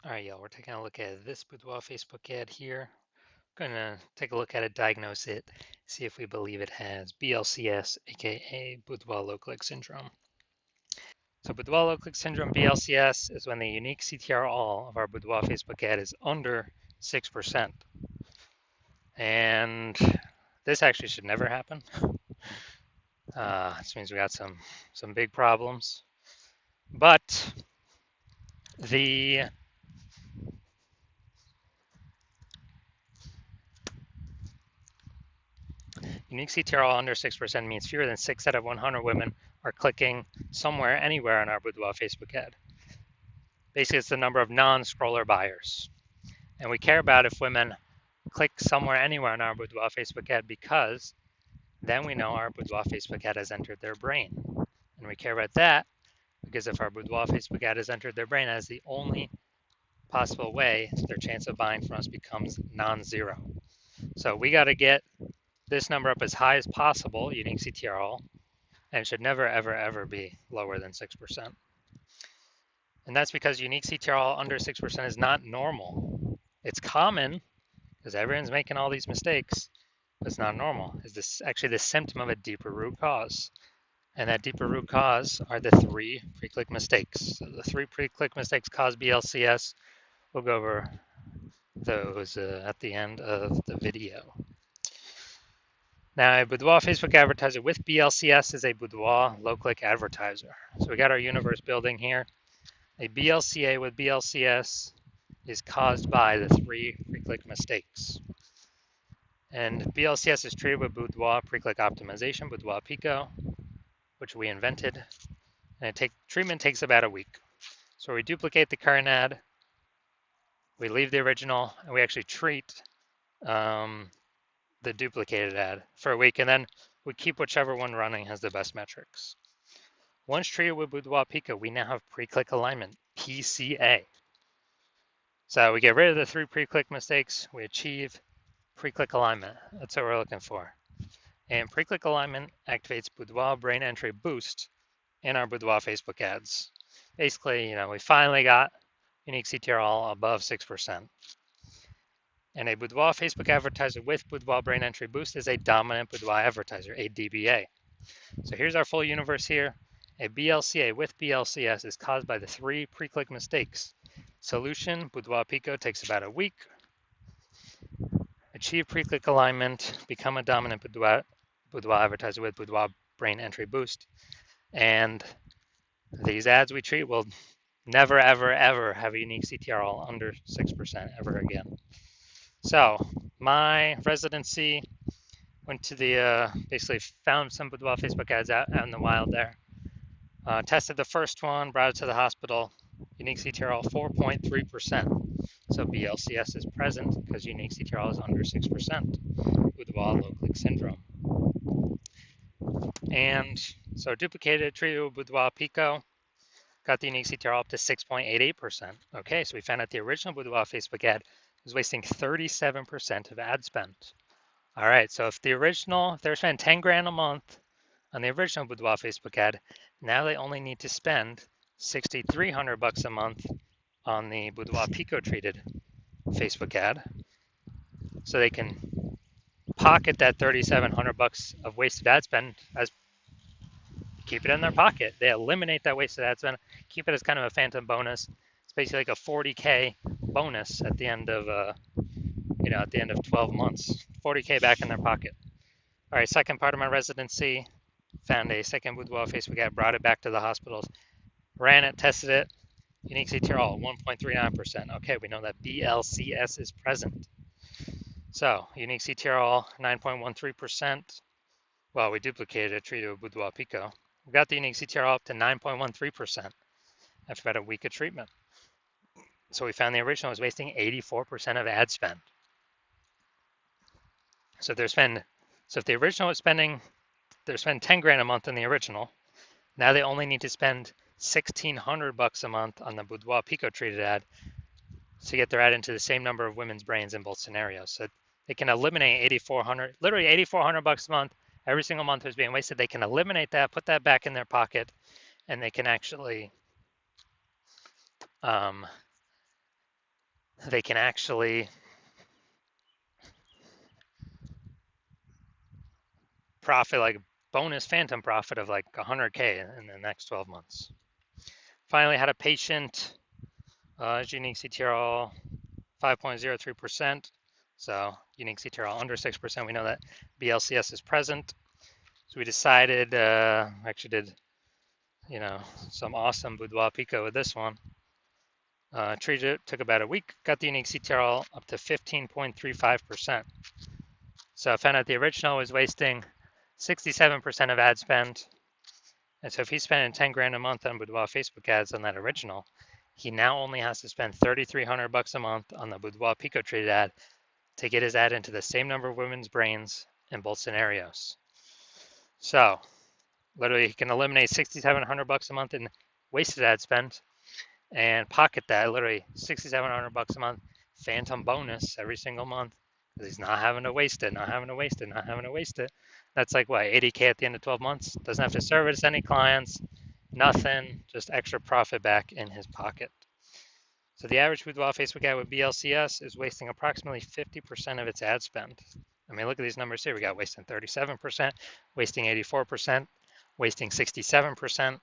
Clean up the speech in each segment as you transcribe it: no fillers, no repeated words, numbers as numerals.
All right, y'all, we're taking a look at this Boudoir Facebook ad here. Going to take a look at it, diagnose it, see if we believe it has BLCS, aka Boudoir low-click syndrome. So Boudoir low-click syndrome, BLCS, is when the unique CTR all of our Boudoir Facebook ad is under 6%. And this actually should never happen. This means we got some big problems. But the unique CTRL under 6% means fewer than 6 out of 100 women are clicking somewhere, anywhere on our Boudoir Facebook ad. Basically, it's the number of non-scroller buyers. And we care about if women click somewhere, anywhere on our Boudoir Facebook ad because then we know our Boudoir Facebook ad has entered their brain. And we care about that because if our Boudoir Facebook ad has entered their brain, that is the only possible way their chance of buying from us becomes non-zero. So we got to get this number up as high as possible, unique CTRL, and it should never, ever, ever be lower than 6%. And that's because unique CTRL under 6% is not normal. It's common because everyone's making all these mistakes, but it's not normal. Is this actually the symptom of a deeper root cause? And that deeper root cause are the 3 pre-click mistakes. So the 3 pre-click mistakes cause BLCS. We'll go over those at the end of the video. Now, a Boudoir Facebook advertiser with BLCS is a Boudoir low-click advertiser. So we got our universe building here. A BLCA with BLCS is caused by the 3 pre-click mistakes. And BLCS is treated with Boudoir pre-click optimization, Boudoir PCO, which we invented. And treatment takes about a week. So we duplicate the current ad, we leave the original, and we actually treat the duplicated ad for a week, and then we keep whichever one running has the best metrics. Once treated with Boudoir PCO, we now have pre-click alignment, PCA. So we get rid of the 3 pre-click mistakes, we achieve pre-click alignment. That's what we're looking for. And pre-click alignment activates Boudoir brain entry boost in our Boudoir Facebook ads. Basically, we finally got unique CTR above 6%. And a Boudoir Facebook advertiser with Boudoir brain entry boost is a dominant Boudoir advertiser, a DBA. So here's our full universe here. A BLCA with BLCS is caused by the 3 pre-click mistakes. Solution, Boudoir PCO takes about a week. Achieve pre-click alignment, become a dominant Boudoir advertiser with Boudoir brain entry boost. And these ads we treat will never, ever, ever have a unique CTR under 6% ever again. So my residency went to the, basically found some Boudoir Facebook ads out in the wild there. Tested the first one, brought it to the hospital, unique CTRL 4.3%. So BLCS is present because unique CTRL is under 6%, Boudoir low-click syndrome. And so duplicated, treated with Boudoir PCO, got the unique CTRL up to 6.88%. Okay, so we found out the original Boudoir Facebook ad was wasting 37% of ad spend. All right, so if they're spending 10 grand a month on the original Boudoir Facebook ad, now they only need to spend $6,300 a month on the Boudoir PCO treated Facebook ad. So they can pocket that $3,700 of wasted ad spend as keep it in their pocket. They eliminate that wasted ad spend, keep it as kind of a phantom bonus. It's basically like a 40K bonus at the end of at the end of 12 months, 40K back in their pocket. All right, second part of my residency, found a second Boudoir Facebook ad, brought it back to the hospitals, ran it, tested it, unique CTRL 1.39%. Okay, we know that BLCS is present. So unique CTRL 9.13%. Well, we duplicated it, treated with Boudoir PCO. We got the unique CTRL up to 9.13% after about a week of treatment. So we found the original was wasting 84% of ad spend. So if the original was spending 10 grand a month on the original, now they only need to spend $1,600 a month on the Boudoir PCO treated ad to get their ad into the same number of women's brains in both scenarios. So they can eliminate literally $8,400 a month. Every single month is being wasted. They can eliminate that, put that back in their pocket, and they can actually they can actually profit like bonus phantom profit of like 100K in the next 12 months. Finally, had a patient, unique CTRL 5.03%. So unique CTRL under 6%. We know that BLCS is present. So we decided, actually did, some awesome Boudoir PCO with this one. Treated it, took about a week, got the unique CTRL up to 15.35%. So I found out the original was wasting 67% of ad spend. And so if he's spending 10 grand a month on Boudoir Facebook ads on that original, he now only has to spend 3,300 bucks a month on the Boudoir Pico treated ad to get his ad into the same number of women's brains in both scenarios. So literally he can eliminate 6,700 bucks a month in wasted ad spend and pocket that literally 6,700 bucks a month phantom bonus every single month because he's not having to waste it, not having to waste it, not having to waste it. That's like what, 80K at the end of 12 months? Doesn't have to service any clients, nothing, just extra profit back in his pocket. So the average Boudoir Facebook ad with BLCS is wasting approximately 50% of its ad spend. I mean, look at these numbers here. We got wasting 37%, wasting 84%, wasting 67%.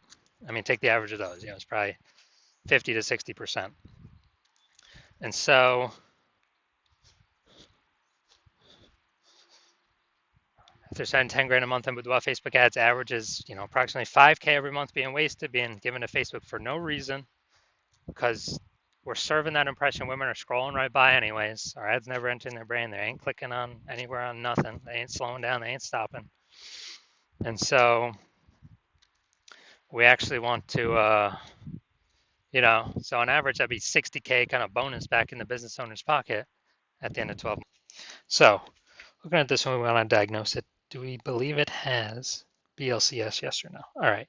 I mean, take the average of those. It's probably 50 to 60%. And so if they're spending 10 grand a month on Boudoir Facebook ads, averages, approximately 5K every month being wasted, being given to Facebook for no reason, because we're serving that impression. Women are scrolling right by anyways. Our ads never enter in their brain. They ain't clicking on anywhere on nothing. They ain't slowing down. They ain't stopping. And so we actually want to, so on average, that'd be 60K kind of bonus back in the business owner's pocket at the end of 12 months. So looking at this one, we want to diagnose it. Do we believe it has BLCS, yes or no? All right.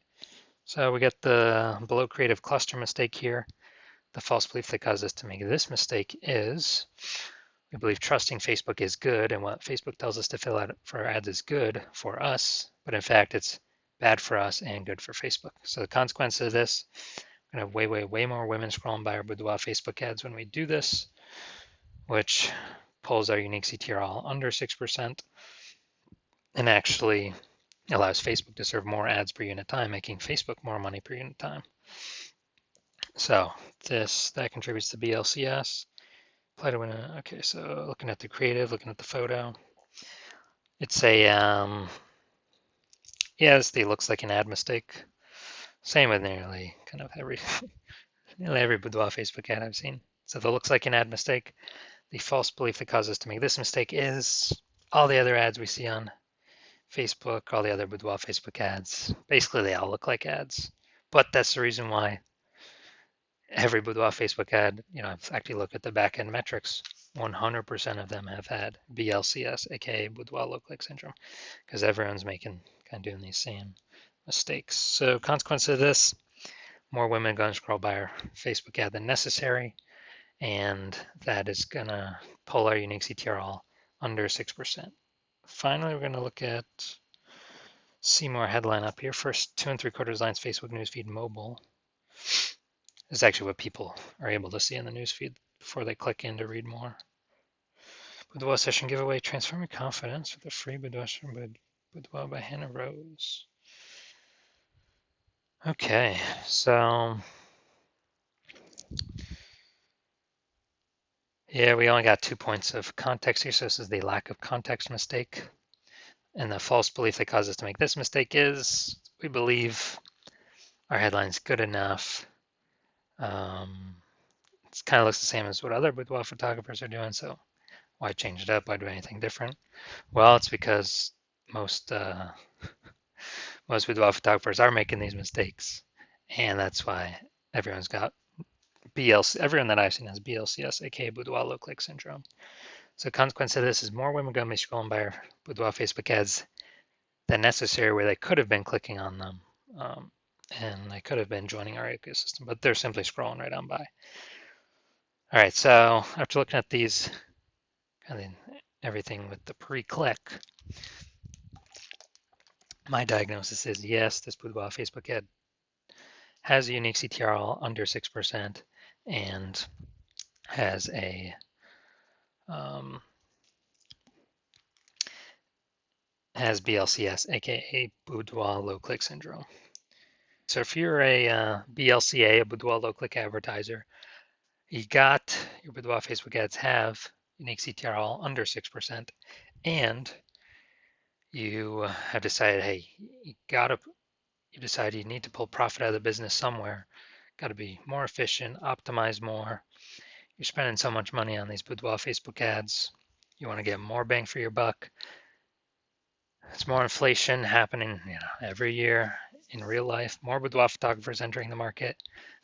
So we got the below creative cluster mistake here. The false belief that caused us to make this mistake is we believe trusting Facebook is good, and what Facebook tells us to fill out for our ads is good for us, but in fact it's bad for us and good for Facebook. So the consequence of this, we're gonna have way more women scrolling by our Boudoir Facebook ads when we do this, which pulls our unique CTRL under 6% and actually allows Facebook to serve more ads per unit time, making Facebook more money per unit time. So that contributes to BLCS. Apply to win. Okay, so looking at the creative, looking at the photo, it's a yes, it looks like an ad mistake. Same with nearly kind of every Boudoir Facebook ad I've seen. So that looks like an ad mistake. The false belief that causes us to make this mistake is all the other ads we see on Facebook, all the other Boudoir Facebook ads. Basically, they all look like ads. But that's the reason why every Boudoir Facebook ad, I've actually looked at the back-end metrics. 100% of them have had BLCS, aka Boudoir lookalike syndrome, because everyone's kind of doing these same mistakes. So consequence of this, more women going to scroll by our Facebook ad than necessary, and that is going to pull our unique CTRL under 6%. Finally, we're going to look at see more headline up here. First 2 3/4 lines Facebook newsfeed mobile. This is actually what people are able to see in the newsfeed before they click in to read more. Boudoir session giveaway, transform your confidence with a free Boudoir by Hannah Rose. Okay, so yeah, we only got 2 points of context here, so this is the lack of context mistake. And the false belief that caused us to make this mistake is we believe our headline's good enough. It kind of looks the same as what other boudoir photographers are doing, so why change it up? Why do anything different? Well, it's because most boudoir photographers are making these mistakes, and that's why everyone's got everyone that I've seen has BLCS, aka Boudoir lookalike syndrome. So consequence of this is more women going to be scrolling by our Boudoir Facebook ads than necessary, where they could have been clicking on them, and they could have been joining our ecosystem, but they're simply scrolling right on by. All right, so after looking at these, kind of everything with the pre-click, my diagnosis is yes, this Boudoir Facebook ad has a unique CTRL under 6% and has BLCS, aka Boudoir low click syndrome. So if you're a BLCA, a Boudoir low click advertiser, you got your Boudoir Facebook ads have unique CTR all under 6%, and you have decided, hey, you decide you need to pull profit out of the business somewhere. Got to be more efficient, optimize more. You're spending so much money on these Boudoir Facebook ads. You want to get more bang for your buck. There's more inflation happening, every year in real life. More boudoir photographers entering the market,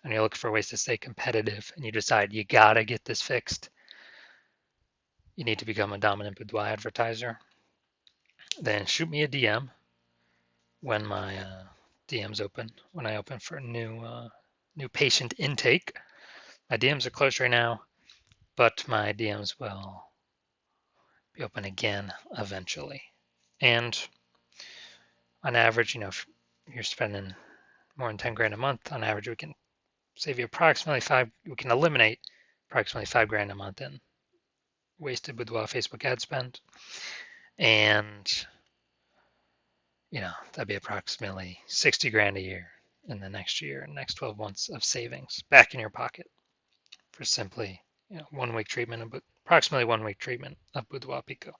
and you're looking for ways to stay competitive. And you decide you gotta get this fixed. You need to become a dominant boudoir advertiser. Then shoot me a DM when my DMs open. When I open for new patient intake. My DMs are closed right now, but my DMs will be open again eventually. And on average, if you're spending more than 10 grand a month, on average, we can save you we can eliminate approximately 5 grand a month in wasted boudoir Facebook ad spend. And, that'd be approximately 60 grand a year in the next year, next 12 months of savings back in your pocket for simply, 1 week treatment, approximately 1 week treatment of Boudoir PCO.